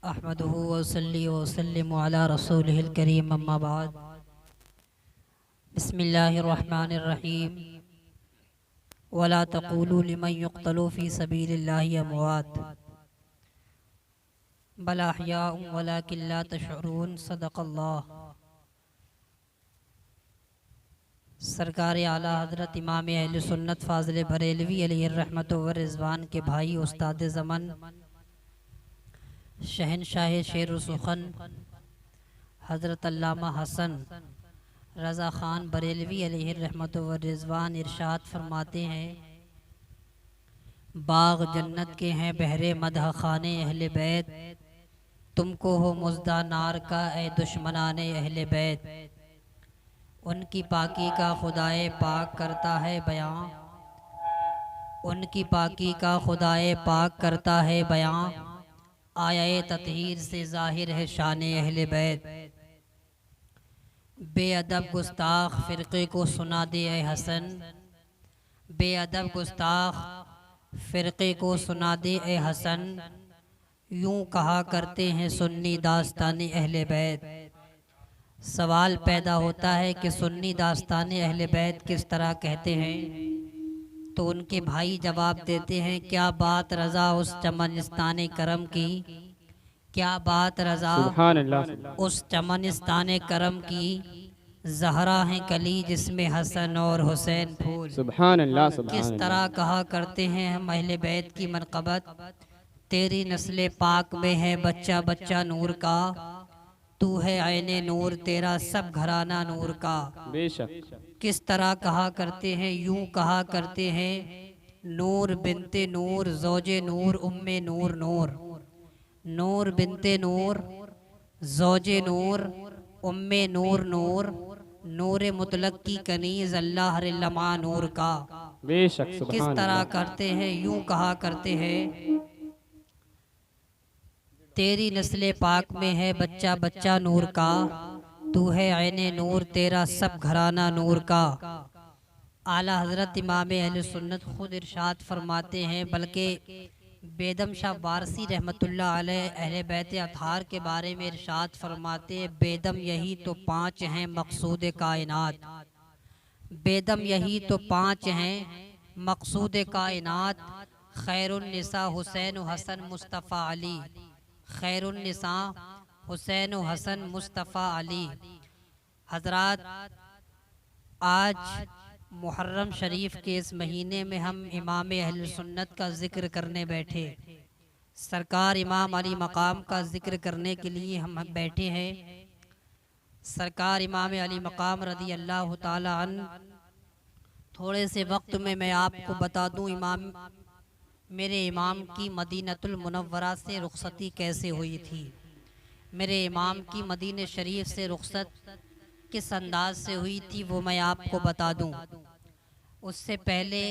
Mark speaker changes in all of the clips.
Speaker 1: अहमदुहु व सल्ली व सल्लिमु अला रसूलिहिल करीम अम्मा बाद। बिस्मिल्लाहिर रहमानिर रहीम। वला तक़ूलू लिमन युक़्तलू फ़ी सबीलिल्लाहि अमवात बल अहयाउन वलाकिन ला तशऊरून। सदक़ल्लाह। सरकार आला हज़रत इमाम अहले सुन्नत फ़ाज़िल बरेलवी अलैहि रहमतु व रिज़वान के भाई उस्ताद ज़मन शहनशाह शेर सुखन हज़रत अल्लामा हसन रज़ा ख़ान बरेलवी अलैहि रहमतु व रिज़वान इरशाद फरमाते हैं, बाग़ जन्नत के हैं बहरे मदह खाने अहले बैत, तुमको हो मुज़दा नार का ए दुश्मनाने अहले बैत। उनकी पाकी का खुदाए पाक करता है बयां, उनकी पाकी का खुदाए पाक करता है बयां, आया ततहीर से ज़ाहिर है शान अहले बैत। बेअदब गुस्ताख फ़िरक़े को सुना दे ए हसन, बेअदब गुस्ताख फ़िरक़े को सुना दे ए हसन, यूँ कहा करते हैं सुन्नी दास्तान अहले बैत। सवाल पैदा होता है कि सुन्नी दास्तान अहले बैत किस तरह कहते हैं, तो उनके भाई जवाब देते हैं, क्या बात रज़ा उस चमनिस्तान करम की, क्या बात रज़ा उस चमनिस्तान करम की, ज़हरा हैं कली जिसमें हसन और हुसैन फूल।
Speaker 2: सुभान अल्लाह।
Speaker 1: किस तरह कहा करते हैं हम अहले बैत की मनक़बत, तेरी नस्ल पाक में है बच्चा बच्चा नूर का, तू है ऐने नूर तेरा सब घराना नूर का।
Speaker 2: बेशक।
Speaker 1: किस तरह कहा करते हैं, यूं कहा करते हैं, नूर बिनते नूर ज़ौजे नूर उम्मे नूर नूर, नूर बिनते नूर ज़ौजे नूर उम्मे नूर नूर, नूर मुतलक की कनीज़ अल्लाह लमा नूर का।
Speaker 2: बेशक।
Speaker 1: किस तरह करते हैं, यूं कहा करते हैं, तेरी नस्ल पाक में है बच्चा बच्चा नूर का, तू है ऐने नूर तेरा सब घराना नूर का। आला हज़रत इमाम अहले सुन्नत खुद इरशाद फरमाते हैं, बल्कि बेदम शाह वारसी रहमतुल्लाह अलैह अहले बैत अतहार के बारे में इरशाद फरमाते हैं, बेदम यही तो पाँच हैं मकसूद कायनात, बेदम यही तो पाँच हैं मकसूद कायनात, खैरुन्निसा हुसैन हसन मुस्तफ़ा अली, खैरुन्निसा हुसैन हसन मुस्तफ़ा अली। हजरात, आज मुहर्रम शरीफ के इस महीने में हम इमाम अहले सुन्नत का ज़िक्र करने बैठे, सरकार इमाम अली मकाम का ज़िक्र करने के लिए हम बैठे हैं। सरकार इमाम अली मकाम रज़ी अल्लाह ताला अन्हु, थोड़े से वक्त में मैं आपको बता दूं मेरे इमाम की मदीनतुल मुनव्वरा से रुखसती कैसे हुई थी, मेरे इमाम की मदीने शरीफ से रुखसत किस अंदाज से हुई थी, वो मैं आपको बता दूं। उससे पहले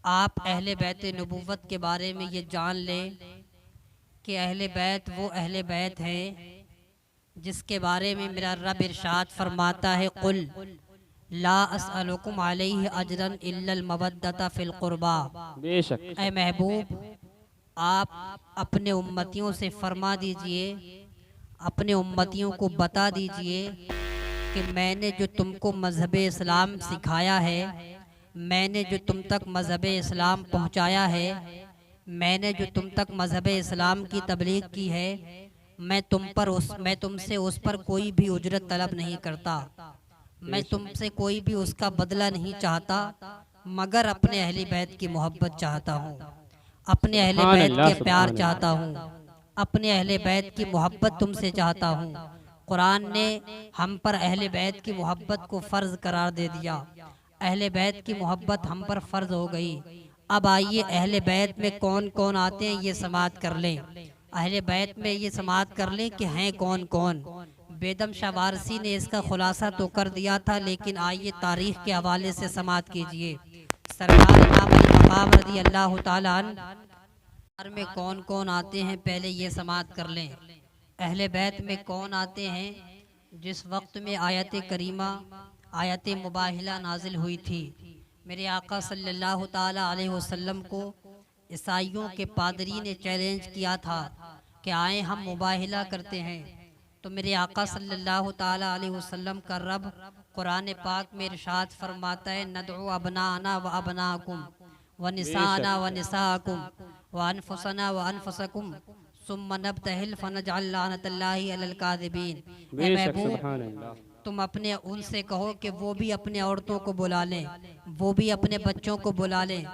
Speaker 1: आप अहले बैत नबूवत के बारे में ये जान लें कि अहले बैत वो अहले बैत हैं जिसके बारे में मेरा रब इरशाद फरमाता है, कुल ला अस्अलुकुम अलैहि अजरन इल्लल मवद्दता फिल कुर्बा।
Speaker 2: बेशक।
Speaker 1: ऐ महबूब, आप अपने उम्मतियों से फरमा दीजिए, अपने उम्मतियों को बता दीजिए कि मैंने जो तुमको मज़हब इस्लाम सिखाया है, मैंने जो तुम तक मज़हब इस्लाम पहुंचाया है, मैंने जो तुम तक मज़हब इस्लाम की तबलीग की है, मैं तुमसे उस पर कोई भी उजरत तलब नहीं करता, मैं तुमसे कोई भी उसका बदला नहीं चाहता, मगर अपने अहले बैत की मोहब्बत चाहता हूँ, अपने अहले बैत के प्यार चाहता हूँ, अपने अहले बैत की मोहब्बत तुमसे चाहता हूँ। कुरान ने हम पर अहले बैत की मोहब्बत को फ़र्ज़ करार दे दिया, अहले बैत की मोहब्बत हम पर फ़र्ज़ हो गई। अब आइए अहले बैत में कौन कौन आते हैं ये समात कर लें, अहले बैत में ये समात कर लें कि हैं कौन कौन। बेदम शाह वारसी ने इसका खुलासा तो कर दिया था, लेकिन आइए तारीख़ के हवाले से समात कीजिए। सरकार इमाम अली मकाम रज़ी अल्लाह ताला अन्हु में कौन कौन आते हैं, पहले ये समात कर लें। अहले बैत में कौन आते हैं, जिस वक्त में आयत करीमा आयत मुबाहिला नाजिल हुई थी, मेरे आका सल्लल्लाहु ताला अलैहि वसल्लम को ईसाइयों के पादरी ने चैलेंज किया था, कि आए हम मुबाहिला करते हैं। तो मेरे आका सल्लल्लाहु ताला अलैहि वसल्लम का रब कुरान पाक में इरशाद फरमाता है, नदउ अबनाना व अबनाकुम व निसाना व निसाकुम व अनफुसना व अनफुसकुम सुम्मा नब्तहिल फनजअल लानतल्लाहि अलल काज़िबीन। ए
Speaker 2: बेशक
Speaker 1: महबूब,
Speaker 2: सुभान अल्लाह।
Speaker 1: तुम अपने उनसे कहो कि वो भी अपने औरतों को बुला लें, वो भी अपने बच्चों को बुला लें,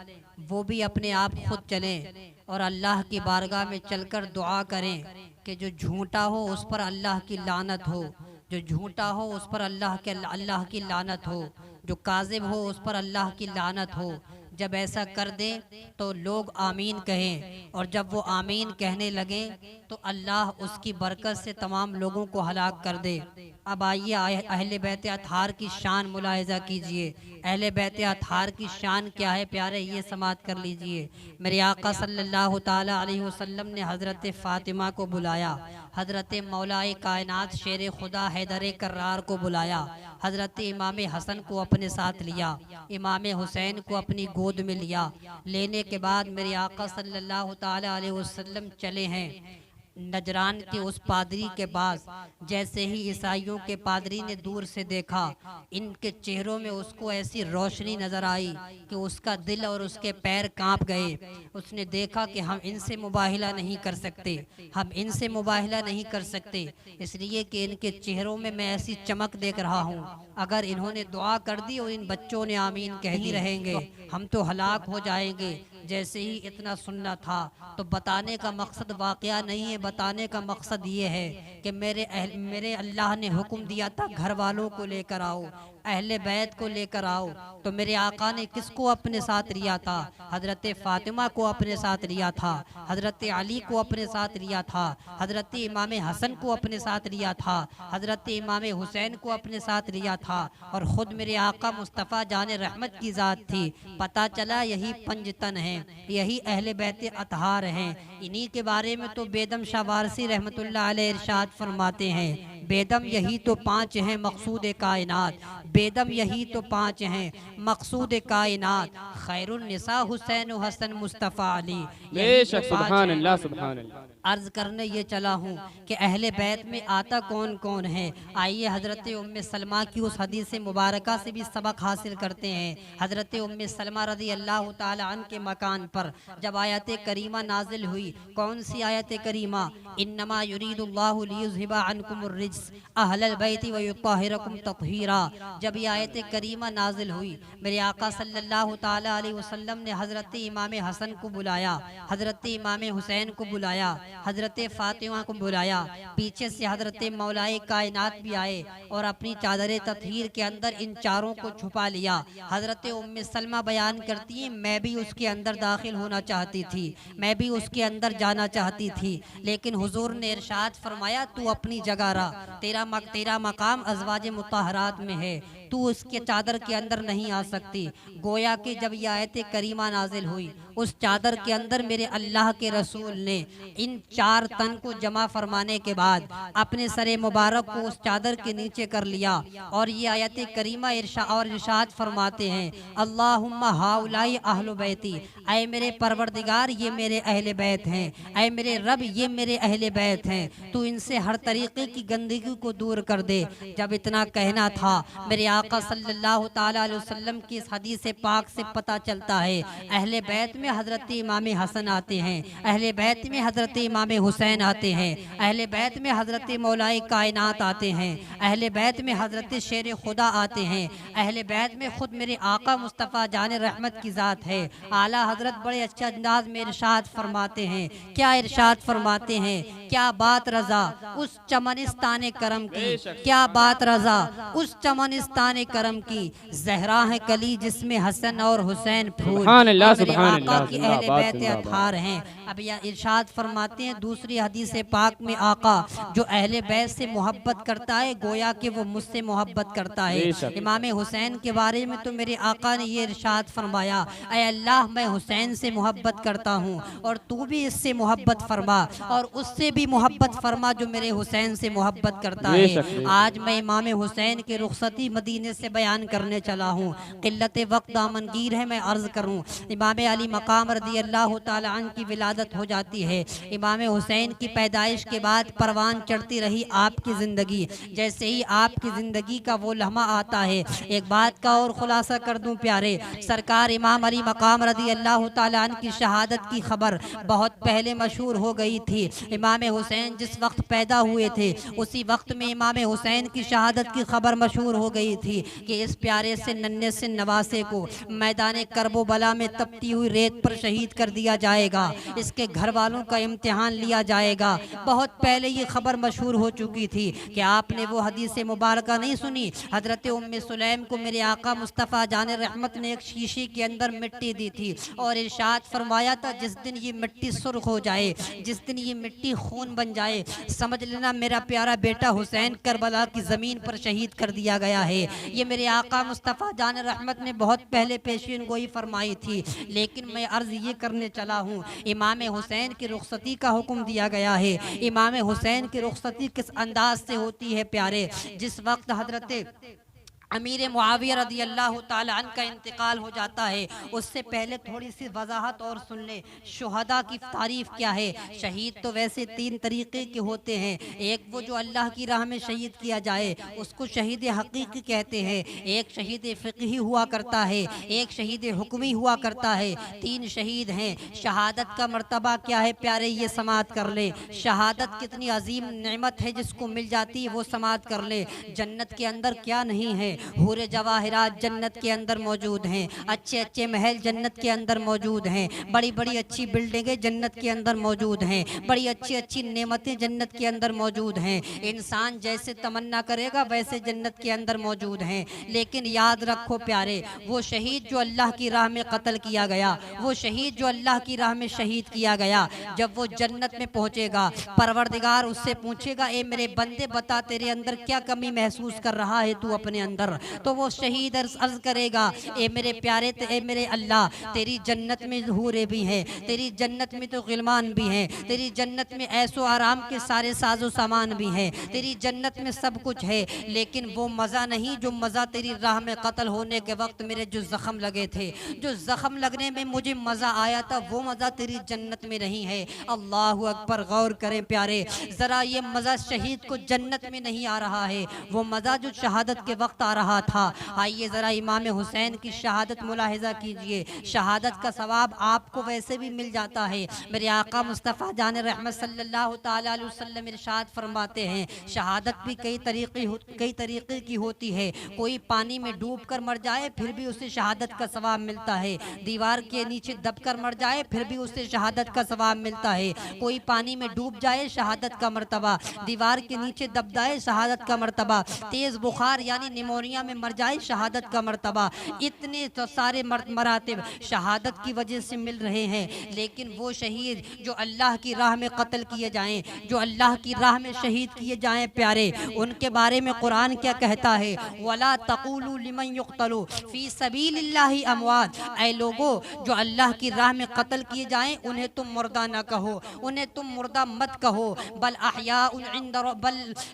Speaker 1: वो भी अपने आप खुद चलें और अल्लाह की बारगाह में चलकर दुआ करें कि जो झूठा हो उस पर अल्लाह की लानत हो, जो झूठा हो उस पर अल्लाह की लानत हो, जो काज़िब हो उस पर अल्लाह की लानत हो। जब ऐसा कर दें तो लोग आमीन कहें, और जब वो आमीन कहने लगें तो अल्लाह उसकी बरकत से तमाम लोगों को हलाक कर दे। अब आइए अहले बैत अतहार की शान मुलाहिजा कीजिए। अहले बैत अतहार की शान क्या है प्यारे, ये समात कर लीजिए। मेरे आका सल्लल्लाहु ताला अलैहि वसल्लम ने हज़रत फ़ातिमा को बुलाया, हज़रत मौलाए कायनात शेर खुदा हैदर कर्रार को बुलाया, हज़रत इमाम हसन को अपने साथ लिया, इमाम हुसैन को अपनी गोद में लिया। लेने के बाद मेरे आका सल्लल्लाहु ताला अलैहि वसल्लम चले हैं नजरान के उस पादरी के पास। जैसे ही ईसाइयों के पादरी ने दूर से देखा, इनके चेहरों में उसको ऐसी रोशनी नजर आई कि उसका दिल और उसके पैर कांप गए। उसने देखा कि हम इनसे मुबाहिला नहीं कर सकते, हम इनसे मुबाहिला नहीं कर सकते, इसलिए कि इनके चेहरों में मैं ऐसी चमक देख रहा हूँ। अगर इन्होंने दुआ कर दी और इन बच्चों ने आमीन कह दी रहेंगे, हम तो हलाक हो जाएंगे। जैसे ही इतना सुनना था तो बताने का मकसद वाक़या नहीं है, बताने का मकसद ये है कि मेरे अल्लाह ने हुक्म दिया था घर वालों को लेकर आओ, अहले बैत को लेकर आओ। तो मेरे आका ने किसको अपने साथ लिया था? हज़रत फ़ातिमा को अपने साथ लिया था, हज़रत अली को अपने साथ लिया था, हज़रत इमाम हसन को अपने साथ लिया था, हज़रत इमाम हुसैन को अपने साथ लिया था, और ख़ुद मेरे आका मुस्तफ़ा जान रहमत की ज़ात थी। पता चला यही पंजतन हैं, यही अहले बैत अतहार हैं। इन्हीं के बारे में तो बेदम शाह वारसी रहमतुल्लाह अलैह इरशाद फरमाते हैं, बेदम यही तो पाँच हैं मकसूद कायनात, बेदम यही तो पाँच हैं मकसूद कायनात, खैरुन निसा हुसैन हसन मुस्तफ़ा अली।
Speaker 2: बेशक सुभान अल्लाह सुभान अल्लाह।
Speaker 1: अर्ज करने ये चला हूँ कि अहले बैत में आता कौन कौन है। आइए हज़रत उम्मे सलमा की उस हदीस मुबारका से भी सबक हासिल करते हैं। हज़रत उम्मे सलमा रज़ी अल्लाह ताला अन के मकान पर जब आयत करीमा नाजिल हुई, कौन सी आयत करीमा? इन्नमा युरीदुल्लाहु लियुज़हिबा अन्कुमुर रिज्स अहलल बैति व युत्ताहिरकुम तत्हीरा। जब ये आयत करीमा नाजिल हुई, मेरे आका सल्लल्लाहु ताला अलैहि वसल्लम ने हज़रत इमाम हसन को बुलाया, हज़रत इमाम हुसैन को बुलाया, हज़रत फ़ातिमा को बुलाया। पीछे से हज़रत मौलाए कायनात भी आए और अपनी चादर तत्हीर के अंदर इन चारों को छुपा लिया। हज़रत उम्मे सलमा बयान करती हैं, मैं भी उसके अंदर दाखिल होना चाहती थी, मैं भी उसके अंदर जाना चाहती थी, लेकिन हुजूर ने इरशाद फरमाया तू अपनी जगह रह, तेरा मकाम अज़वाज मुताहरात में है, तू उसके चादर के अंदर नहीं आ सकती। गोया कि जब यह आयत करीमा नाजिल हुई, उस चादर के अंदर मेरे अल्लाह के रसूल ने इन चार तन को जमा फरमाने के बाद अपने सरे मुबारक को उस चादर के नीचे कर लिया, और ये आयत करीमा इरशाद फरमाते हैं, अल्लाहुम्मा हाउलाई अहलु बैती, ऐ मेरे परवरदिगार ये मेरे अहले बैत हैं, ऐ मेरे रब ये मेरे अहले बैत हैं, तू इनसे हर तरीके की गंदगी को दूर कर दे। जब इतना कहना था, मेरे आका सल्लल्लाहु ताला अलैहि वसल्लम की इस हदीस पाक से पता चलता है अहले बैत में हज़रत इमाम हसन आते हैं, अहले बैत में हज़रत इमाम हुसैन आते हैं, अहले बैत में हज़रत मौलाए कायनात आते हैं, अहले बैत में हज़रत शेर खुदा आते हैं, अहले बैत में ख़ुद मेरे आका मुस्तफ़ा जान रहमत की ज़ात है। आला हज़रत बड़े अच्छे अंदाज में इरशाद फरमाते हैं, क्या इरशाद फरमाते हैं, क्या बात रज़ा उस चमनिस्तान करम की, क्या बात रज़ा उस चमनिस्तान करम की, ज़हरा है कली जिसमें हसन और हुसैन फूल, मेरे आका की अहले बैत अतहार हैं। अब यह इरशाद फरमाते हैं दूसरी हदीस पाक में, आका जो अहले बैत से मोहब्बत करता है गोया कि वो मुझसे मोहब्बत करता है। इमाम हुसैन के बारे में तो मेरे आका ने ये इरशाद फरमाया, ऐ अल्लाह मैं हुसैन से मोहब्बत करता हूँ और तू भी इससे मोहब्बत फरमा और उससे भी मोहब्बत फरमा जो मेरे हुसैन से मोहब्बत करता है।
Speaker 2: बेशक, बेशक।
Speaker 1: आज मैं इमाम हुसैन के रुखसती मदीने से बयान करने चला हूँ। क़िल्लत वक्त दामनगीर है, मैं अर्ज़ करूँ इमाम अली मकाम रज़ी अल्लाह तआला अन्हु की विलादत हो जाती है। इमाम हुसैन की पैदाइश के बाद परवान चढ़ती रही आपकी ज़िंदगी। जैसे ही आपकी ज़िंदगी का वो लम्हा आता है, एक बात का और ख़ुलासा कर दूं प्यारे, सरकार इमाम अली मकाम रज़ी अल्लाह तआला अन्हु की शहादत की खबर बहुत पहले मशहूर हो गई थी। इमाम हुसैन जिस वक्त पैदा हुए थे उसी वक्त में इमाम हुसैन की शहादत की खबर मशहूर हो गई थी कि इस प्यारे से नन्हे से नवासे को मैदान करबला में तपती हुई रेत पर शहीद कर दिया जाएगा, इसके घर वालों का इम्तिहान लिया जाएगा। बहुत पहले ये खबर मशहूर हो चुकी थी कि आपने वो हदीस मुबारक नहीं सुनी, हज़रत उम्मे सुलैम को मेरे आका मुस्तफ़ा जान रहमत ने एक शीशे के अंदर मिट्टी दी थी और इरशाद फरमाया था जिस दिन ये मिट्टी सुर्ख हो जाए, जिस दिन ये मिट्टी खून बन जाए, समझ लेना मेरा प्यारा बेटा हुसैन करबला की ज़मीन पर शहीद कर दिया गया है। ये मेरे आका मुस्तफ़ा जान रहमत ने बहुत पहले पेशीन गोई फरमाई थी। लेकिन मैं अर्ज़ ये करने चला हूँ, इमाम हुसैन की रुखसती का हुक्म दिया गया है। इमाम हुसैन की रुखसती किस अंदाज से होती है प्यारे, जिस वक्त हज़रत अमीर मुआविया रज़ी अल्लाह ताला अन्हु का इंतकाल हो जाता है, उससे पहले थोड़ी सी वजाहत और सुन ले। शुहदा की तारीफ़ क्या है? शहीद तो वैसे 3 तरीक़े के होते हैं। एक वो जो अल्लाह की राह में शहीद किया जाए उसको शहीद हकीकी कहते हैं, एक शहीद फ़िक़ही हुआ करता है, एक शहीद हुक्मी हुआ करता है। 3 शहीद हैं। शहादत का मर्तबा क्या है प्यारे, ये समात कर ले। शहादत कितनी अजीम नेमत है, जिसको मिल जाती है वो समात कर ले। जन्नत के अंदर क्या नहीं है, हूरे जवाहिरात जन्नत के अंदर मौजूद हैं, अच्छे अच्छे महल जन्नत के अंदर मौजूद हैं, बड़ी बड़ी अच्छी बिल्डिंगें जन्नत के अंदर मौजूद हैं, बड़ी अच्छी अच्छी नेमतें जन्नत के अंदर मौजूद हैं। इंसान जैसे तमन्ना करेगा वैसे जन्नत के अंदर मौजूद हैं। लेकिन याद रखो प्यारे, वो शहीद जो अल्लाह की राह में कत्ल किया गया, वो शहीद जो अल्लाह की राह में शहीद किया गया, जब वो जन्नत में पहुँचेगा परवरदिगार उससे पूछेगा, ए मेरे बंदे बता तेरे अंदर क्या कमी महसूस कर रहा है तू अपने अंदर? तो वो शहीद अर्ज करेगा, ए मेरे प्यारे, ए मेरे अल्लाह, तेरी जन्नत में हूरे भी हैं, तेरी जन्नत में तो गिलमान भी हैं, तेरी जन्नत में ऐसो आराम के सारे साजो सामान भी हैं, तेरी जन्नत में सब कुछ है, लेकिन वो मज़ा नहीं जो मज़ा तेरी राह में कत्ल होने के वक्त मेरे जो ज़ख़म लगे थे, जो ज़ख़म लगने में मुझे मज़ा आया था, वो मज़ा तेरी जन्नत में नहीं है। अल्लाहु अकबर। गौर करें प्यारे, ज़रा ये मज़ा शहीद को जन्नत में नहीं आ रहा है, वो मज़ा जो शहादत के वक्त आ रहा था। आइए ज़रा इमाम हुसैन की शहादत मुलाहिज़ा कीजिए। शहादत का सवाब आपको वैसे भी मिल जाता है। मेरे आका मुस्तफ़ा जान रहमत सल्लल्लाहु ताला अलैहि वसल्लम इरशाद फरमाते हैं, शहादत भी कई तरीक़े की होती है। कोई पानी में डूब कर मर जाए फिर भी उसे शहादत का सवाब मिलता है, दीवार के नीचे दब कर मर जाए फिर भी उसे शहादत का सवाब मिलता है। कोई पानी में डूब जाए शहादत का मर्तबा, दीवार के नीचे दब जाए शहादत का मर्तबा, तेज़ बुखार यानी निमोनिया में मर जाए शहादत का मर्तबा। इतने तो सारे मरातिब शहादत की वजह से मिल रहे हैं। लेकिन वो शहीद जो अल्लाह की राह में कत्ल किए जाएं, जो अल्लाह की राह में शहीद किए जाएं प्यारे, उनके बारे में कुरान क्या कहता है? वला तक़ूलू लिमन युक़तलू फ़ी सबीलिल्लाहि अमवात। ऐ लोगो, जो अल्लाह की राह में कत्ल किए जाएं उन्हें तुम मुर्दा न कहो, उन्हें तुम मुर्दा मत कहो। बल अहयाउन इंद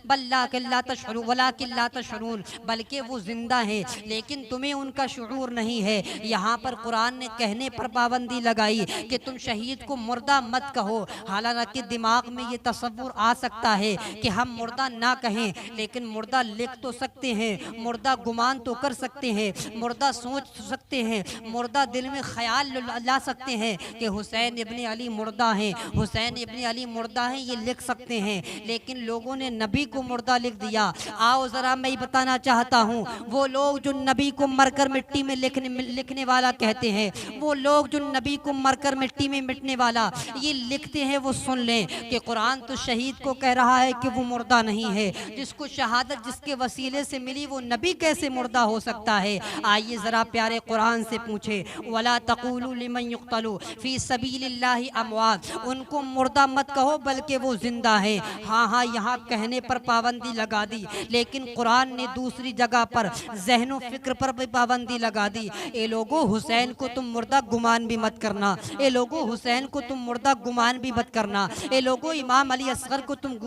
Speaker 1: बल्लाकिन ला तशऊरून वलाकिन ला तशऊरून, बल्कि वो जिंदा हैं लेकिन तुम्हें उनका शुऊर नहीं है। यहाँ पर कुरान ने कहने पर पाबंदी लगाई कि तुम शहीद को मुर्दा मत कहो। हालांकि दिमाग में ये तसव्वुर आ सकता है कि हम मुर्दा ना कहें, लेकिन मुर्दा लिख तो सकते हैं, मुर्दा गुमान तो कर सकते हैं, मुर्दा सोच सकते हैं, मुर्दा दिल में ख्याल ला सकते हैं कि हुसैन इब्ने अली मुर्दा हैं, हुसैन इब्ने अली मुर्दा हैं, ये लिख सकते हैं। लेकिन लोगों ने नबी को मुर्दा लिख दिया। आओ ज़रा मैं बताना चाहता हूँ, वो लोग जो नबी को मरकर मिट्टी में लिखने वाला कहते हैं, वो लोग जो नबी को मरकर मिट्टी में मिटने वाला ये लिखते हैं, वो सुन लें कि कुरान तो शहीद को कह रहा है कि वो मुर्दा नहीं है। जिसको शहादत जिसके वसीले से मिली वो नबी कैसे मुर्दा हो सकता है? आइए ज़रा प्यारे कुरान से पूछे, वला तक़ूलू लिमन युक़तलू फ़ी सबीलिल्लाहि अमवात, उनको मुर्दा मत कहो बल्कि वो जिंदा है। हाँ हाँ, यहाँ कहने पर पाबंदी लगा दी, लेकिन कुरान ने दूसरी जगह जगह पर ज़हनो फिक्र पर भी पाबंदी लगा दी। ए लोगो हुसैन को तुम मुर्दा गुमान भी मत करना, ए लोगो हुसैन को तुम मुर्दा गुमान भी मत करना, ए लोगो इमाम अली असगर को तुम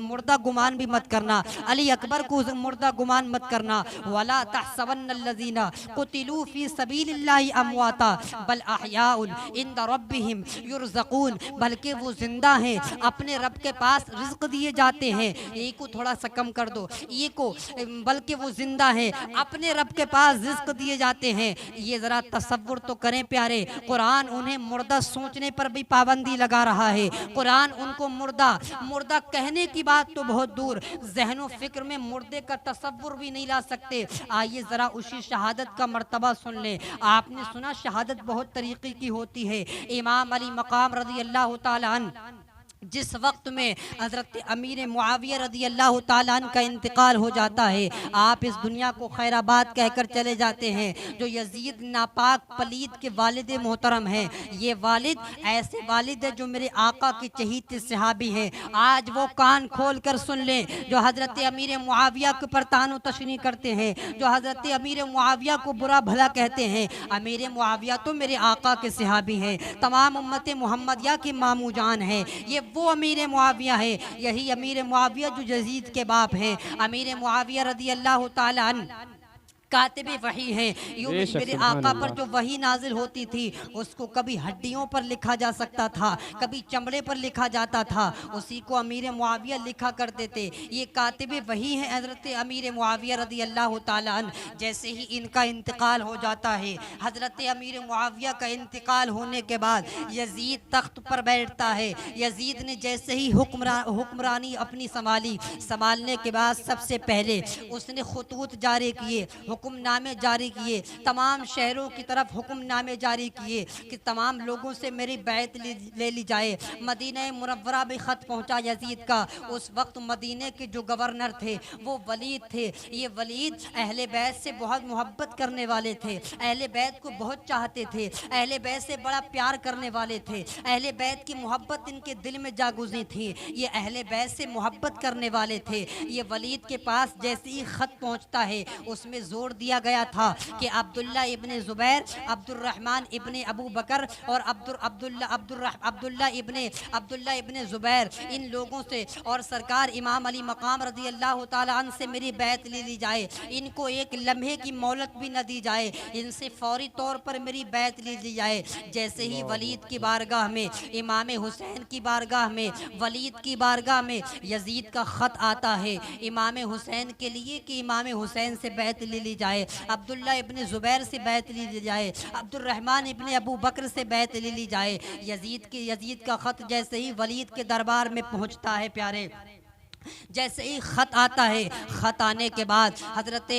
Speaker 1: मुर्दा गुमान भी मत करना, अली अकबर को मुर्दा गुमान मत करना। वला तहसबन्नल्लज़ीना कुतिलू फी सबीलिल्लाहि अमवाता बल अहयाउन इंद रब्बिहिम युरज़क़ून, बल्कि वो जिंदा हैं, अपने रब के पास रिज़्क़ दिए जाते हैं। ये को थोड़ा सा कम कर दो, ये को, बल्कि वो जिंदा हैं, अपने रब के पास रिज़्क़ दिए जाते हैं। ये ज़रा तसव्वुर तो करें प्यारे, कुरान उन्हें मुर्दा सोचने पर भी पाबंदी लगा रहा है। कुरान उनको मुर्दा मुर्दा कहने की बात तो बहुत दूर, ज़हनो फिक्र में मुर्दे का तसव्वुर भी नहीं ला सकते। आइए ज़रा उसी शहादत का मर्तबा सुन लें। आपने सुना शहादत बहुत तरीक़े की होती है। इमाम अली मकाम रज़ी अल्लाह ताला अन्हु जिस वक्त में हज़रत अमीर मुआविया रज़ी अल्लाह ताला अन्हु का इंतकाल हो जाता है, आप इस दुनिया को खैराबाद कहकर चले जाते हैं। जो यजीद नापाक पलीद के वालिद मोहतरम हैं, ये वालिद ऐसे वालिद है जो मेरे आका के चहीते सहाबी हैं। आज वो कान खोल कर सुन लें, जो हज़रत अमीर मुआविया के पर तानो तशनी करते हैं, जो हज़रत अमीर मुआविया को बुरा भला कहते हैं। अमीर मुआविया तो मेरे आका के सहाबी हैं, तमाम उम्मत मुहम्मदिया के मामू जान हैं। ये वो अमीर मुआविया है, यही अमीर मुआविया जो यजीद के बाप हैं। अमीर मुआविया रज़ी अल्लाह ताला अन्हु कातिबे वही हैं। यूं मेरे आका पर जो वही नाजिल होती थी, उसको कभी हड्डियों पर लिखा जा सकता था, कभी चमड़े पर लिखा जाता था, उसी को अमीर मुआविया लिखा करते थे। ये कातिबे वही हैं हज़रत अमीर मुआविया रज़ी अल्लाह ताला अन्हु। जैसे ही इनका इंतकाल हो जाता है, हज़रत अमीर मुआविया का इंतकाल होने के बाद यजीद तख्त पर बैठता है। यजीद ने जैसे ही हुक्मरानी अपनी संभालने के बाद सबसे पहले उसने खुतूत जारी किए, हुक्मनामे जारी किए, तमाम शहरों की तरफ हुक्मनामे जारी किए कि तमाम लोगों से मेरी बैत ले ली जाए। मदीना मुनव्वरा में ख़त पहुंचा यजीद का। उस वक्त मदीने के जो गवर्नर थे वो वलीद थे। ये वलीद अहले बैत से बहुत मोहब्बत करने वाले थे, अहले बैत को बहुत चाहते थे, अहले बैत से बड़ा प्यार करने वाले थे। अहले बैत की मोहब्बत इनके दिल में जागुज़ी थी। ये अहले बैत से मोहब्बत करने वाले थे। ये वलीद के पास जैसे ही ख़त पहुंचता है, उसमें जोर दिया गया था कि अब्दुल्ला इब्ने ज़ुबैर, अब्दुर्रहमान इब्ने अबू बकर और अब्दुल्ला इब्ने ज़ुबैर, इन लोगों से और सरकार इमाम अली मकाम रज़ी अल्लाह ताला अन्हु से मेरी बैत ले ली जाए। इनको एक लम्हे की मोहलत भी न दी जाए, इनसे फौरी तौर पर मेरी बैत ले ली जाए। जैसे ही वलीद की बारगाह में, इमाम हुसैन की बारगाह में, वलीद की बारगाह में यजीद का ख़त आता है इमाम हुसैन के लिए कि इमाम हुसैन से बैत ले ली जाए, अब्दुल्ला इब्ने ज़ुबैर से बैत ले ली जाए, अब्दुर्रहमान इब्ने अबू बकर से बैत ले ली जाए। यजीद का ख़त जैसे ही वलीद के दरबार में पहुंचता है प्यारे, जैसे ही ख़त आता है, ख़त आने के बाद हज़रत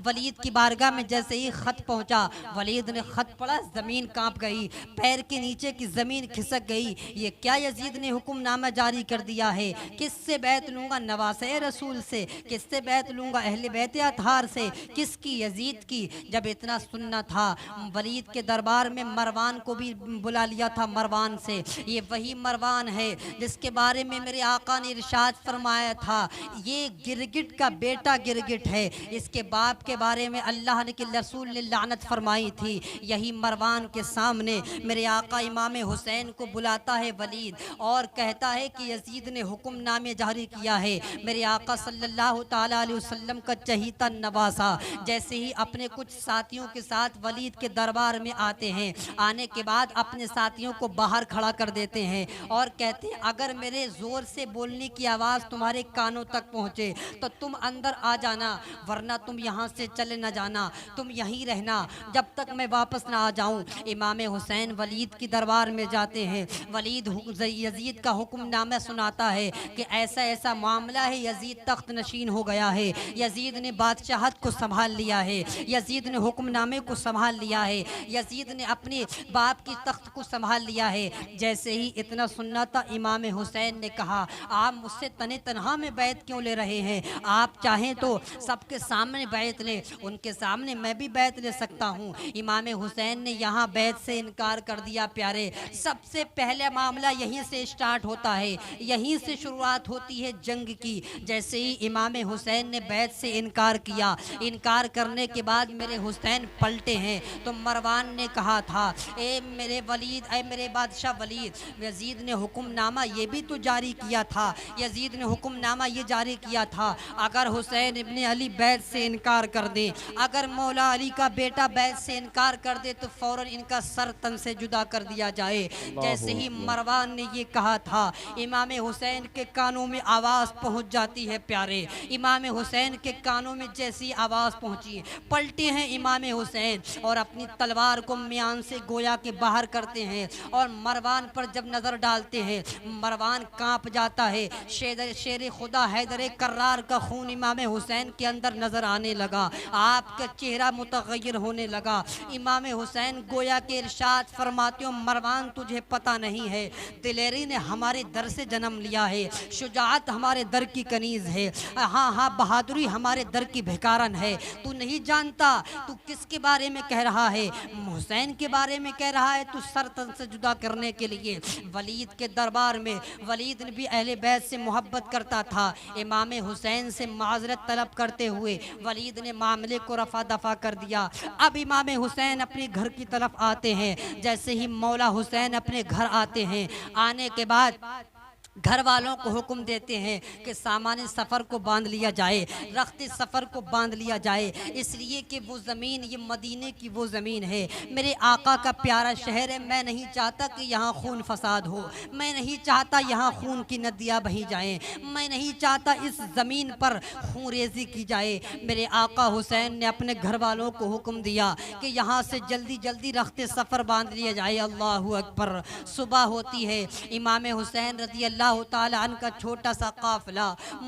Speaker 1: वलीद की बारगाह में जैसे ही ख़त पहुंचा, वलीद ने ख़त पढ़ा, ज़मीन कांप गई, पैर के नीचे की ज़मीन खिसक गई। ये क्या यजीद ने हुक्मनामा जारी कर दिया है? किससे बैत लूँगा? नवासे रसूल से। किससे बैत लूँगा? अहले बैत अतहार से। किसकी? यजीद की। जब इतना सुनना था, वलीद के दरबार में मरवान को भी बुला लिया था। मरवान से, ये वही मरवान है जिसके बारे में मेरे आका ने इरशाद फरमाया था, ये गिरगिट का बेटा गिरगिट है, इसके बाप के बारे में अल्लाह ने कि रसूल ने लानत फरमाई थी। यही मरवान के सामने मेरे आका इमाम हुसैन को बुलाता है वलीद और कहता है कि यजीद ने हुक्मनामे जारी किया है। मेरे आका सल्लल्लाहु ताला अलैहि वसल्लम का चहीता नवासा जैसे ही अपने कुछ साथियों के साथ वलीद के दरबार में आते हैं, आने के बाद अपने साथियों को बाहर खड़ा कर देते हैं और कहते हैं, अगर मेरे ज़ोर से बोलने की आवाज़ तुम्हारे कानों तक पहुँचे तो तुम अंदर आ जाना, वरना तुम यहाँ से चले न जाना, तुम यहीं रहना जब तक मैं वापस ना आ जाऊँ। इमाम हुसैन वलीद की दरबार में जाते हैं। वलीद यजीद का हुक्मनामा सुनाता है कि ऐसा ऐसा मामला है, यजीद तख्त नशीन हो गया है, यजीद ने बादशाहत को संभाल लिया है, यजीद ने हुक्मनामे को संभाल लिया है, यजीद ने अपने बाप की तख्त को संभाल लिया है। जैसे ही इतना सुनना था, इमाम हुसैन ने कहा, आप मुझसे तने तनहा में बैत क्यों ले रहे हैं? आप चाहें तो सबके सामने बैत ले, उनके सामने मैं भी बैत ले सकता हूँ। इमाम हुसैन ने यहाँ बैत से इनकार कर दिया। प्यारे, सबसे पहले मामला यहीं से स्टार्ट होता है, यहीं से शुरुआत होती है जंग की। जैसे ही इमाम हुसैन ने बैत से इनकार किया, इनकार करने के बाद मेरे हुसैन पलटे हैं तो मरवान ने कहा था, ए मेरे वलीद, ए मेरे बादशाह वलीद, यजीद ने हुक्मनामा ये भी तो जारी किया था, यजीद ने हुक्मनामा ये जारी किया था, अगर हुसैन इब्ने अली बैत से इनकार कर दे, अगर मौला अली का बेटा बैत से इनकार कर दे तो फ़ौरन इनका सर तन से जुदा कर दिया जाए। जैसे ही मरवान ने ये कहा था, इमाम हुसैन के कानों में आवाज़ पहुंच जाती है। प्यारे, इमाम हुसैन के कानों में जैसी आवाज़ पहुंची, पलटे हैं इमाम हुसैन और अपनी तलवार को म्यान से गोया के बाहर करते हैं और मरवान पर जब नज़र डालते हैं, मरवान कांप जाता है। शेर खुदा हैदर कर्रार का खून इमाम हुसैन के अंदर नज़र आने लगा, आपका चेहरा मुतग़य्यर होने लगा। इमाम हुसैन गोया के इरशाद फरमाते हो, मरवान तुझे पता नहीं है, दिलेरी ने हमारे दर से जन्म लिया है, शुजाअत हमारे दर की कनीज़ है, हाँ हाँ बहादुरी हमारे दर की भिकारन है। तू नहीं जानता, तू किसके बारे में कह रहा है? हुसैन के बारे में कह रहा है। तू सर तन से जुदा करने के लिए वलीद के दरबार में, वलीद भी अहले बैत से मोहब्बत करता था, इमाम हुसैन से माजरत तलब करते हुए वलीद ने मामले को रफा दफा कर दिया। अब इमाम हुसैन अपने घर की तरफ आते हैं। जैसे ही मौला हुसैन अपने घर आते हैं, आने के बाद घर वालों को हुक्म देते हैं कि सामान सफ़र को बांध लिया जाए, रख्ते सफ़र को बांध लिया जाए, इसलिए कि वो ज़मीन, ये मदीने की वो ज़मीन है, मेरे आका का प्यारा शहर है। मैं नहीं चाहता कि यहाँ खून फसाद हो, मैं नहीं चाहता यहाँ खून की नदियाँ बही जाएं, मैं नहीं चाहता इस ज़मीन पर खून रेज़ी की जाए। मेरे आका हुसैन ने अपने घर वालों को हुक्म दिया कि यहाँ से जल्दी जल्दी रख्ते सफ़र बांध लिया जाए। अल्लाहु अकबर। सुबह होती है, इमाम हुसैन रज़ी अल्लाह ताला अन्हु का छोटा सा काफिला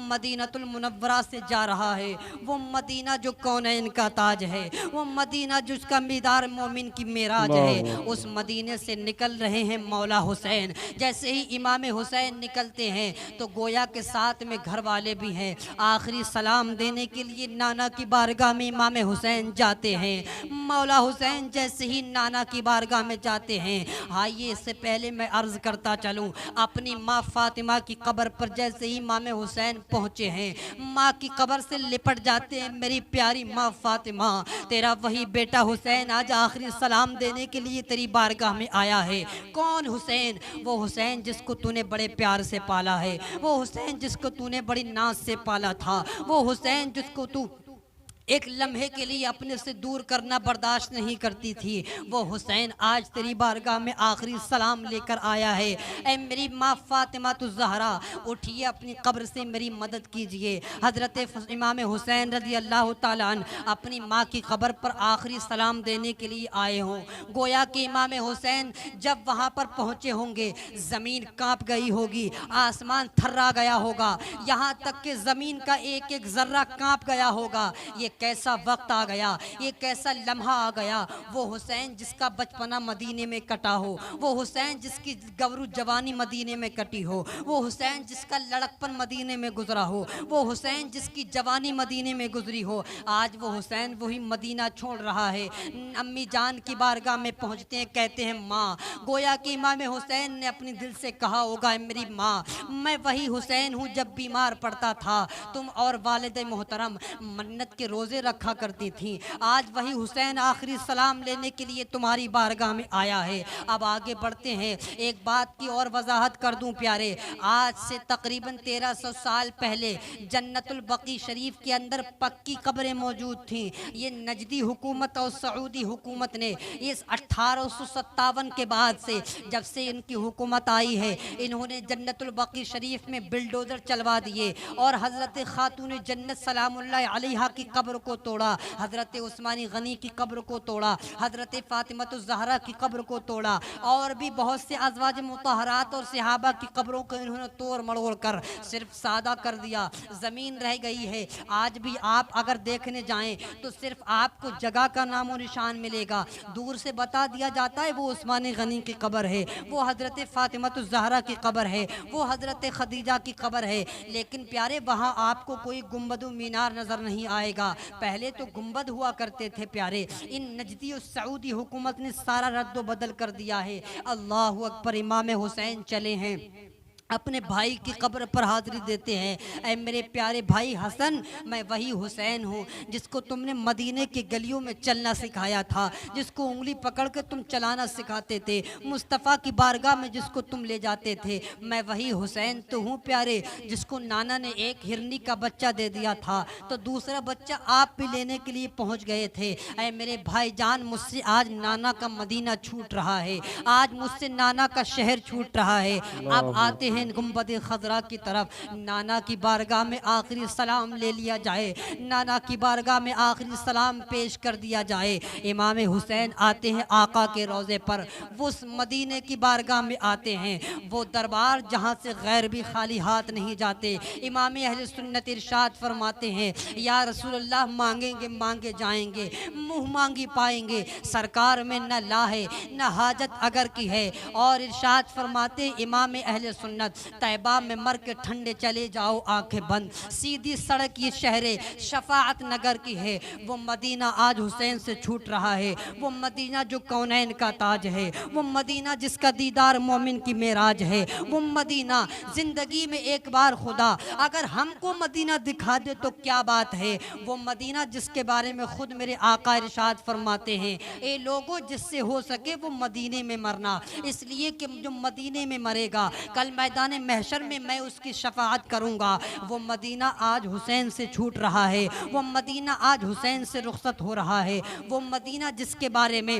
Speaker 1: मदीनतुल मुनव्वरा से जा रहा है। वो मदीना जो कौनैन का ताज है, वो मदीना जिसका मीदार मोमिन की मेराज है, उस मदीने से निकल रहे हैं मौला हुसैन। जैसे ही इमाम हुसैन निकलते हैं तो गोया के साथ में घर वाले भी हैं। आखिरी सलाम देने के लिए नाना की बारगाह में इमाम हुसैन जाते हैं। मौला हुसैन जैसे ही नाना की बारगाह में जाते हैं, आइए इससे पहले मैं अर्ज़ करता चलूँ, अपनी माँ फातिमा की कब्र पर जैसे ही इमाम हुसैन पहुँचे हैं, माँ की कब्र से लिपट जाते हैं। मेरी प्यारी माँ फातिमा, तेरा वही बेटा हुसैन आज आखिरी सलाम देने के लिए तेरी बारगाह में आया है। कौन हुसैन? वो हुसैन जिसको तूने बड़े प्यार से पाला है, वो हुसैन जिसको तूने बड़ी नाज से पाला था, वो हुसैन जिसको तू एक लम्हे के लिए अपने से दूर करना बर्दाश्त नहीं करती थी, वो हुसैन आज तेरी बारगाह में आखिरी सलाम लेकर आया है। ऐ मेरी माँ फातिमा तु ज़हरा, उठिए अपनी कब्र से मेरी मदद कीजिए। हज़रत इमाम हुसैन रज़ी अल्लाह ताला अन्हु अपनी माँ की कब्र पर आखिरी सलाम देने के लिए आए हों। गोया कि इमाम हुसैन जब वहाँ पर पहुँचे होंगे, ज़मीन काँप गई होगी, आसमान थर्रा गया होगा, यहाँ तक कि ज़मीन का एक एक ज़र्रा काँप गया होगा। ये कैसा वक्त आ गया, ये कैसा लम्हा आ गया। वो हुसैन जिसका बचपना मदीने में कटा हो, वो हुसैन जिसकी गबरू जवानी मदीने में कटी हो, वो हुसैन जिसका लड़कपन मदीने में गुजरा हो, वो हुसैन जिसकी जवानी मदीने में गुजरी हो, आज वो हुसैन वही मदीना छोड़ रहा है। अम्मी जान की बारगाह में पहुँचते हैं, कहते हैं माँ। गोया कि इमाम हुसैन ने अपनी दिल से कहा होगा, मेरी माँ, मैं वही हुसैन हूँ जब बीमार पड़ता था, तुम और वालिद मोहतरम मन्नत के रोज़े रखा करती थी। आज वही हुसैन आखिरी सलाम लेने के लिए तुम्हारी बारगाह में आया है। अब आगे बढ़ते हैं, एक बात की और वजाहत कर दूं प्यारे, आज से तकरीबन 1300 साल पहले जन्नतुल बकी शरीफ के अंदर पक्की कब्रें मौजूद थीं। ये नजदी हुकूमत और सऊदी हुकूमत ने इस 1857 के बाद से, जब से इनकी हुकूमत आई है, इन्होंने जन्नतुल बकी शरीफ में बिल्डोजर चलवा दिए और हज़रत खातून जन्नत सलामुल्लाह अलैहा की कब्र को तोड़ा, हज़रत उस्मानी गनी की कब्र को तोड़ा, हज़रत फ़ातिमतुज़ ज़हरा की कब्र को तोड़ा, और भी बहुत से अज़वाज मुतहरात और सहाबा की कब्रों को इन्होंने तोड़ मरोड़ कर सिर्फ सादा कर दिया, ज़मीन रह गई है। आज भी आप अगर देखने जाएं तो सिर्फ आपको जगह का नामो निशान मिलेगा, दूर से बता दिया जाता है वो उस्मानी गनी की कब्र है, वो हज़रत फ़ातिमतुज़ ज़हरा की कब्र है, वो हज़रत खदीजा की कब्र है। लेकिन प्यारे वहाँ आपको कोई गुंबद मीनार नज़र नहीं आएगा। पहले तो गुंबद हुआ करते थे प्यारे, इन नजदी और सऊदी हुकूमत ने सारा रद्द बदल कर दिया है। अल्लाहु अकबर। इमाम हुसैन चले हैं, अपने भाई की कब्र पर हाज़िरी देते हैं, ऐ मेरे प्यारे भाई हसन, मैं वही हुसैन हूँ जिसको तुमने मदीने की गलियों में चलना सिखाया था, जिसको उंगली पकड़ के तुम चलाना सिखाते थे, मुस्तफ़ा की बारगाह में जिसको तुम ले जाते थे, मैं वही हुसैन तो हूँ प्यारे, जिसको नाना ने एक हिरनी का बच्चा दे दिया था तो दूसरा बच्चा आप भी लेने के लिए पहुँच गए थे। ऐ मेरे भाई जान, मुझसे आज नाना का मदीना छूट रहा है, आज मुझसे नाना का शहर छूट रहा है। अब आते हैं गुंबद खजरा की तरफ, नाना की बारगाह में आखिरी सलाम ले लिया जाए, नाना की बारगाह में आखिरी सलाम पेश कर दिया जाए। इमाम हुसैन आते हैं आका के रोज़े पर, वो उस मदीने की बारगाह में आते हैं, वो दरबार जहाँ से गैर भी खाली हाथ नहीं जाते। इमाम अहले सुन्नत इरशाद फरमाते हैं, या रसूलल्लाह मांगेंगे मांगे जाएंगे, मुँह मांगी पाएंगे, सरकार में न ला है न हाजत अगर की है। और इरशाद फरमाते इमाम अहले सुन्नत, तैबा में मर के ठंडे चले जाओ आंखें बंद, सीधी सड़क ये शहरे शफाअत नगर की है। वो मदीना आज हुसैन से छूट रहा है, वो मदीना जो कौनैन का ताज है, वो मदीना जिसका दीदार मोमिन की मेराज है, वो मदीना जिंदगी में एक बार खुदा अगर हमको मदीना दिखा दे तो क्या बात है। वो मदीना जिसके बारे में खुद मेरे आका इरशाद फरमाते हैं, ए लोगों जिससे हो सके वो मदीने में मरना, इसलिए कि जो मदीने में मरेगा कल मैदान महशर में मैं उसकी शफाअत करूंगा। वो मदीना आज हुसैन से छूट रहा है, वो मदीना आज हुसैन से रुखसत हो रहा है, वो मदीना जिसके बारे में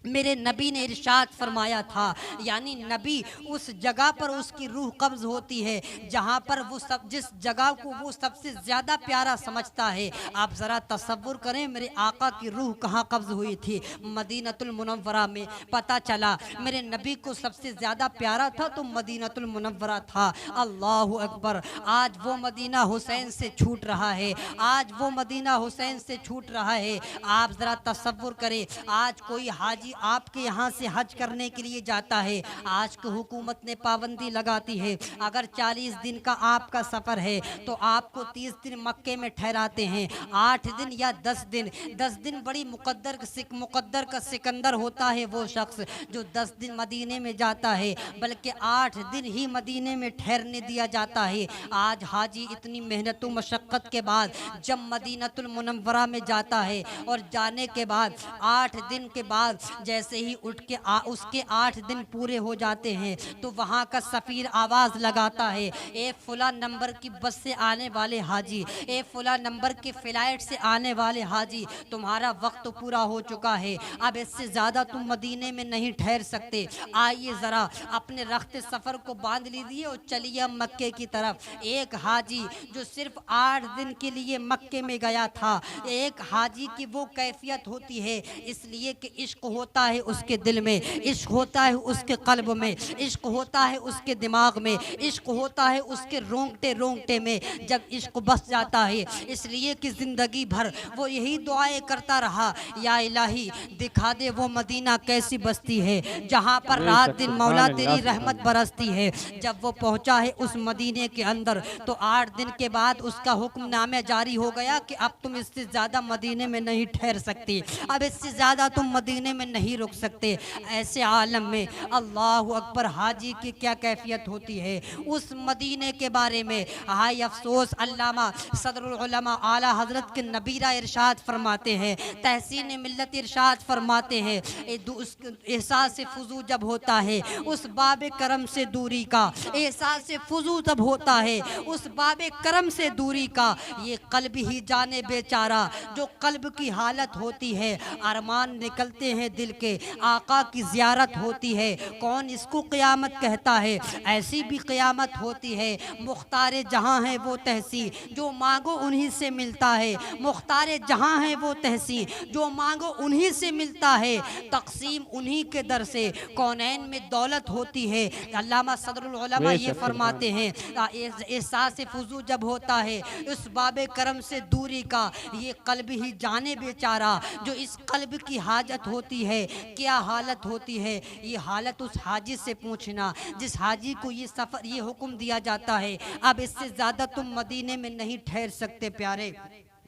Speaker 1: मेरे नबी ने इरशाद फरमाया था, यानी नबी उस जगह पर उसकी रूह कब्ज़ होती है जहाँ पर वो सब जिस जगह को वो सबसे ज़्यादा प्यारा समझता है। आप ज़रा तसव्वुर करें मेरे आका की रूह कहाँ कब्ज़ हुई थी, मदीनतुल मुनव्वरा में। पता चला मेरे नबी को सबसे ज़्यादा प्यारा था तो मदीनतुल मुनव्वरा था। अल्लाहु अकबर। आज वो मदीना हुसैन से छूट रहा है, आज वो मदीना हुसैन से छूट रहा है। आप ज़रा तसव्वुर करें, आज कोई हाजी आपके यहाँ से हज करने के लिए जाता है, आज की हुकूमत ने पाबंदी लगाती है, अगर 40 दिन का आपका सफ़र है तो आपको 30 दिन मक्के में ठहराते हैं, 8 दिन या 10 दिन। 10 दिन बड़ी मुकद्दर का सिकंदर होता है वो शख्स जो 10 दिन मदीने में जाता है, बल्कि 8 दिन ही मदीने में ठहरने दिया जाता है। आज हाजी इतनी मेहनत मशक्क़त के बाद जब मदीनतुल मुनव्वरा में जाता है और जाने के बाद 8 दिन के बाद जैसे ही उठ के उसके 8 दिन पूरे हो जाते हैं तो वहाँ का सफ़ीर आवाज़ लगाता है, ए फुला नंबर की बस से आने वाले हाजी, ए फुला नंबर के फ़्लाइट से आने वाले हाजी, तुम्हारा वक्त पूरा हो चुका है, अब इससे ज़्यादा तुम मदीने में नहीं ठहर सकते। आइए ज़रा अपने रख्ते सफ़र को बांध लीजिए और चलिए मक्के की तरफ। एक हाजी जो सिर्फ 8 दिन के लिए मक्के में गया था, एक हाजी की वो कैफियत होती है इसलिए कि इश्क होता है उसके दिल में, इश्क होता है उसके कल्ब में, इश्क होता है उसके दिमाग में, इश्क होता है उसके रोंगटे रोंगटे में। जब इश्क बस जाता है इसलिए कि ज़िंदगी भर वो यही दुआएं करता रहा, या इलाही दिखा दे वो मदीना कैसी बस्ती है जहाँ पर रात दिन मौला तेरी रहमत बरसती है। जब वो पहुँचा है उस मदीने के अंदर तो 8 दिन के बाद उसका हुक्मनामा जारी हो गया कि अब तुम इससे ज़्यादा मदीने में नहीं ठहर सकती, अब इससे ज़्यादा तुम मदीने में नहीं रुक सकते। ऐसे आलम में अल्लाहु अकबर हाजी की क्या कैफियत होती है उस मदीने के बारे में। हाय अफसोस, अल्लामा सदरुल उलमा आला हजरत के नबीरा इरशाद फरमाते हैं, तहसीन मिल्लत इरशाद फरमाते हैं, एहसास फुजू जब होता है उस बाबे करम से दूरी का, एहसास फुजू जब होता है उस बाबे करम से दूरी का, ये कल्ब ही जाने बेचारा जो कल्ब की हालत होती है। अरमान निकलते हैं दिल दिल के आका की ज़ियारत होती है। कौन इसको क़यामत कहता है? ऐसी भी क़यामत होती है। मुख्तार जहाँ है वो तहसी, जो मांगो उन्हीं से मिलता है। मुख्तार जहाँ है वो तहसी, जो मांगो उन्हीं से मिलता है। तक़सीम उन्हीं के दर से कौनैन में दौलत होती है। अल्लामा सदरुल उलमा ये
Speaker 2: बेशक
Speaker 1: फरमाते
Speaker 2: सुभान
Speaker 1: हैं, एहसास फुजू जब होता है उस बाबे करम से दूरी का, ये कल्ब ही जाने बेचारा जो इस कल्ब की हाजत होती है क्या हालत होती है। ये हालत उस हाजी से पूछना जिस हाजी को ये सफ़र ये हुक्म दिया जाता है, अब इससे ज़्यादा तुम मदीने में नहीं ठहर सकते प्यारे।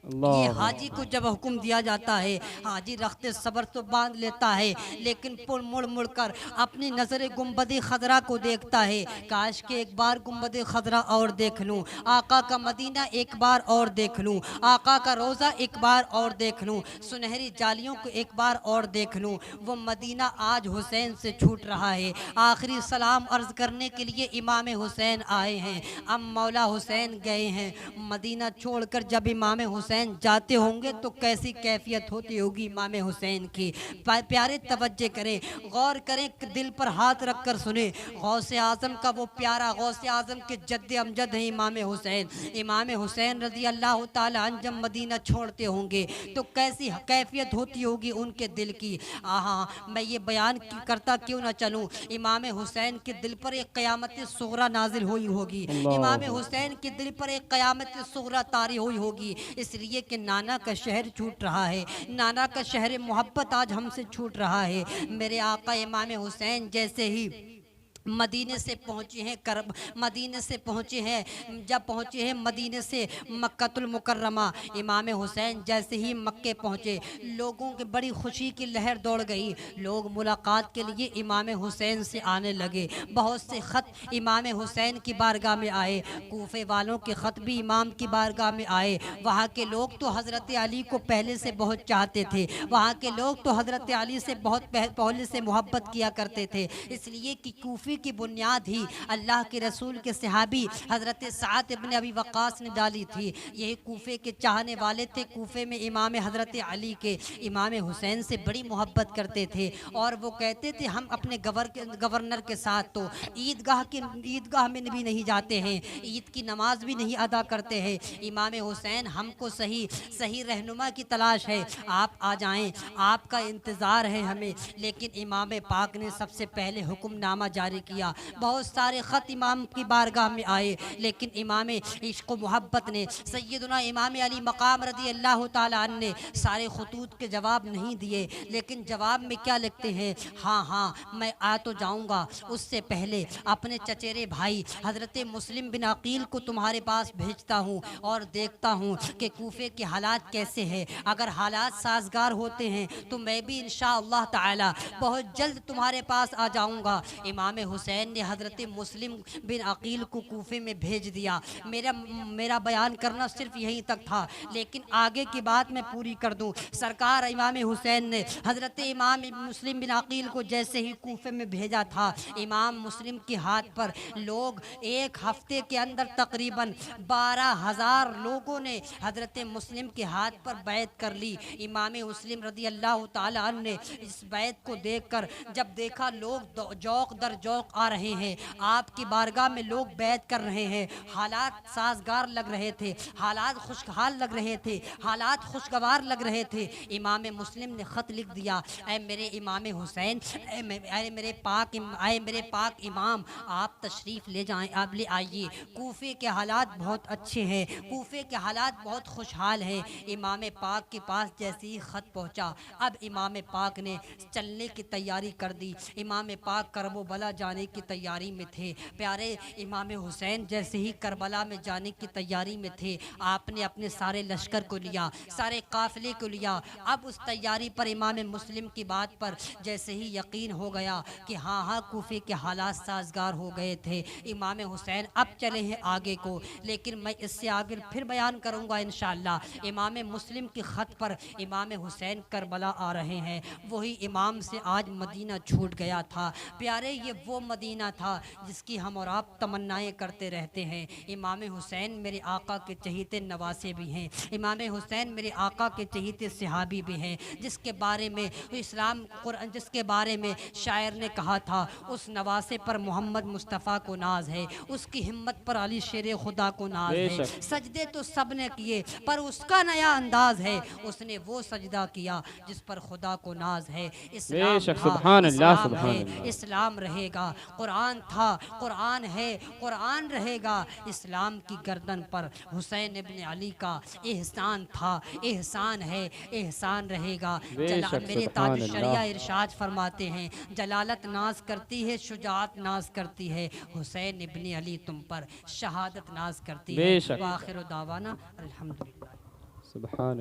Speaker 1: ये
Speaker 2: अल्लाह
Speaker 1: हाजी को जब हुक्म दिया जाता है, हाजी रखते सब्र तो बांध लेता है, लेकिन पुर मुड़ मुड़ कर अपनी नज़र गुंबद खदरा को देखता है। काश के एक बार गुंबद खदरा और देख लूँ, आका का मदीना एक बार और देख लूँ, आका का रोज़ा एक बार और देख लूँ, सुनहरी जालियों को एक बार और देख लूँ। वो मदीना आज हुसैन से छूट रहा है। आखिरी सलाम अर्ज़ करने के लिए इमाम हुसैन आए हैं, अब मौला हुसैन गए हैं। मदीना छोड़कर जब इमाम हुसैन जाते होंगे तो कैसी कैफियत होती होगी इमाम हुसैन की। प्यारे तवज्जो करें, गौर करें, दिल पर हाथ रख कर सुने। गौसे आज़म का वो प्यारा, गौसे आज़म के जद्द अमजद है इमाम हुसैन। इमाम हुसैन रज़ी अल्लाह ताला अन्हु जब मदीना छोड़ते होंगे तो कैसी कैफियत होती होगी उनके दिल की। मैं ये बयान करता क्यों ना चलूँ, इमाम हुसैन के दिल पर एक क़यामत सुग़रा नाजिल हुई होगी। इमाम हुसैन के दिल पर एक क़यामत सुग़रा तारी हुई होगी, इसलिए कि नाना का शहर छूट रहा है, नाना का शहर मोहब्बत आज हमसे छूट रहा है। मेरे आका इमाम हुसैन जैसे ही मदीने से पहुँचे हैं, मदीने से पहुँचे हैं, जब पहुँचे हैं मदीने से मक्कातुल मुकर्रमा, इमाम हुसैन जैसे ही मक्के पहुँचे लोगों की बड़ी खुशी की लहर दौड़ गई। लोग मुलाकात के लिए इमाम हुसैन से आने लगे। बहुत से ख़त इमाम हुसैन की बारगाह में आए, कूफे वालों के ख़त भी इमाम की बारगाह में आए। वहाँ के लोग तो हज़रत अली को पहले से बहुत चाहते थे, वहाँ के लोग तो हज़रत अली से बहुत पहले से मोहब्बत किया करते थे, इसलिए कि कूफी की बुनियाद ही अल्लाह के रसूल के सहाबी हज़रत साद इब्न अबी वक़ास ने डाली थी। यही कूफे के चाहने वाले थे, कूफे में इमाम हज़रत अली के इमाम हुसैन से बड़ी मोहब्बत करते थे और वो कहते थे हम अपने गवर्नर के साथ तो ईदगाह में भी नहीं जाते हैं, ईद की नमाज भी नहीं अदा करते हैं। इमाम हुसैन हमको सही रहनुमा की तलाश है, आप आ जाएं, आपका इंतज़ार है हमें। लेकिन इमाम पाक ने सबसे पहले हुक्मनामा जारी किया। बहुत सारे ख़त इमाम की बारगाह में आए, लेकिन इमाम इश्क़ मोहब्बत ने सैयदना इमाम अली मकाम रज़ी अल्लाह ताला अन्हु ने सारे ख़ुतूत के जवाब नहीं दिए, लेकिन जवाब में क्या लिखते हैं, हाँ मैं आ तो जाऊँगा, उससे पहले अपने चचेरे भाई हज़रत मुस्लिम बिन अकील को तुम्हारे पास भेजता हूँ और देखता हूँ कि कूफे के हालात कैसे हैं। अगर हालात साजगार होते हैं तो मैं भी इंशाअल्लाह ताला बहुत जल्द तुम्हारे पास आ जाऊँगा। इमाम हुसैन ने हज़रत मुस्लिम बिन अकील को कूफे में भेज दिया। मेरा बयान करना सिर्फ यहीं तक था, लेकिन आगे की बात मैं पूरी कर दूं। सरकार इमाम हुसैन ने हज़रत इमाम मुस्लिम बिन अकील को जैसे ही कूफे में भेजा था, इमाम मुस्लिम के हाथ पर लोग एक हफ्ते के अंदर तकरीबन 12,000 लोगों ने हज़रत मुस्लिम के हाथ पर बैत कर ली। इमाम मुस्लिम रज़ी अल्लाह ताला अन्हु ने इस बैत को देखकर जब देखा लोग जौक दर जौक आ रहे हैं, आपकी बारगाह में लोग बैत कर रहे हैं, हालात साजगार लग रहे थे, हालात खुशहाल लग रहे थे, हालात खुशगवार लग रहे थे। इमाम मुस्लिम ने ख़त लिख दिया, ऐ मेरे इमाम हुसैन, ऐ मेरे पाक इमाम, आप तशरीफ़ ले जाएं, आप ले आइए। कूफे के हालात बहुत अच्छे हैं, कूफे के हालात बहुत खुशहाल हैं। इमाम पाक के पास जैसे ही ख़त पहुँचा, अब इमाम पाक ने चलने की तैयारी कर दी। इमाम पाक करबला जाने की तैयारी में थे। प्यारे इमाम हुसैन जैसे ही करबला में जाने की तैयारी में थे, आपने अपने सारे लश्कर को लिया, सारे काफ़िले को लिया। अब उस तैयारी पर इमाम मुस्लिम की बात पर जैसे ही यकीन हो गया कि हाँ कूफे के हालात साजगार हो गए थे, इमाम हुसैन अब चले हैं आगे को, लेकिन मैं इससे आगे फिर बयान करूँगा इंशाअल्लाह। इमाम मुस्लिम की ख़त पर इमाम हुसैन करबला आ रहे हैं, वही इमाम से आज मदीना छूट गया था। प्यारे ये वो वो मदीना था जिसकी हम और आप तमन्नाएं करते रहते हैं। इमाम हुसैन मेरे आका के चहीते नवासे भी हैं, इमाम हुसैन मेरे आका के चहीते सहाबी भी हैं, जिसके बारे में इस्लाम कुरान जिसके बारे में शायर ने कहा था, उस नवासे पर मोहम्मद मुस्तफ़ा को नाज है, उसकी हिम्मत पर अली शेर खुदा को नाज है।
Speaker 2: बेशक।
Speaker 1: सजदे तो सब ने किए पर उसका नया अंदाज है, उसने वो सजदा किया जिस पर खुदा को नाज है। इस्लाम
Speaker 2: बेशक,
Speaker 1: था,
Speaker 2: सुभान अल्लाह,
Speaker 1: इस्लाम
Speaker 2: सुभान
Speaker 1: है,
Speaker 2: अल्लाह।
Speaker 1: इस्लाम रहेगा। कुरान था, कुरान है, कुरान रहेगा। इस्लाम की गर्दन पर हुसैन इब्न अली का एहसान था, एहसान है, एहसान रहेगा।
Speaker 2: बेशक,
Speaker 1: मेरे
Speaker 2: सुभान
Speaker 1: ताजुश्शरिया
Speaker 2: अल्लाह।
Speaker 1: इरशाद फरमाते हैं, जलालत नाज करती है, शुजाअत नाज करती है, हुसैन इब्न अली तुम पर शहादत नाज करती है।
Speaker 2: बेशक।
Speaker 1: वाखिर दावाना अल्हम्दुलिल्लाह।
Speaker 2: सुभान